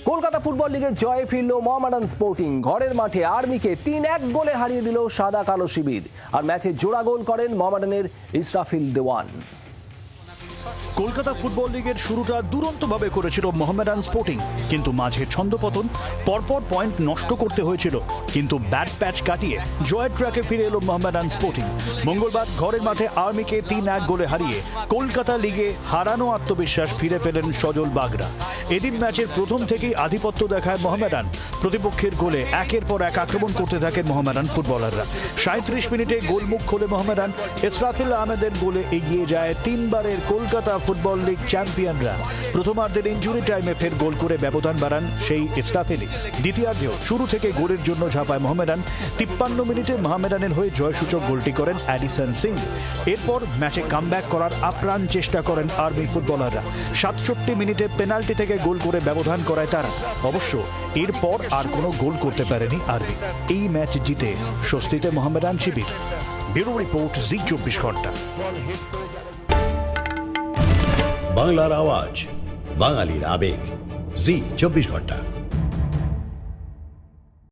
Kolkata football লিগের জয়ে ফিরল মোহামেডান স্পোর্টিং। ঘরের মাঠে আর্মিকে ৩-১ গোলে হারিয়ে দিল সাদা কালো শিবির। আর ম্যাচে জোড়া গোল করেন মোহামেডানের ইসরাফিল দেওয়ান। কলকাতা ফুটবল লিগের শুরুটা দুরন্তভাবে করেছিল মোহামেডান স্পোর্টিং, কিন্তু মাঝে ছন্দপতন, পরপর পয়েন্ট নষ্ট করতে হয়েছিল, কিন্তু ব্যাট প্যাচ কাটিয়ে জয়ের ট্র্যাকে ফিরে এলো মোহামেডান স্পোর্টিং। মঙ্গলবার ঘরের মাঠে আর্মিকে ৩-১ গোলে হারিয়ে কলকাতা লিগে হারানো আত্মবিশ্বাস ফিরে পেলেন সজল বাগরা। এদিন ম্যাচের প্রথম থেকেই আধিপত্য দেখায় মোহামেডান। প্রতিপক্ষের গোলে একের পর এক আক্রমণ করতে থাকেন মোহামেডান ফুটবলাররা। ৩৭ মিনিটে গোলমুখ খোলে মোহামেডান। ইসরাফিল আহমেদের গোলে এগিয়ে যায় তিনবারের কলকাতা ফুটবল লিগ চ্যাম্পিয়নরা। প্রথমার্ধের ইনজুরি টাইমে ফের গোল করে ব্যবধান বাড়ান সেই ইসরাফিলি। দ্বিতীয়ার্ধেও শুরু থেকে গোলের জন্য ঝাঁপায় মোহামেডান। ৫৩ মিনিটে মোহামেডানের হয়ে জয়সূচক গোলটি করেন অ্যাডিসন সিং। এরপর ম্যাচে কামব্যাক করার আপ্রাণ চেষ্টা করেন আর্মি ফুটবলাররা। ৬৭ মিনিটে পেনাল্টি থেকে গোল করে ব্যবধান করায় তারা। অবশ্য এরপর আর কোনো গোল করতে পারেনি আর্মি। এই ম্যাচ জিতে স্বস্তিতে মোহামেডান শিবির। ব্যুরো রিপোর্ট, জি ২৪ ঘন্টা। বাংলার আওয়াজ, বাঙালির আবেগ, জি ২৪ ঘন্টা।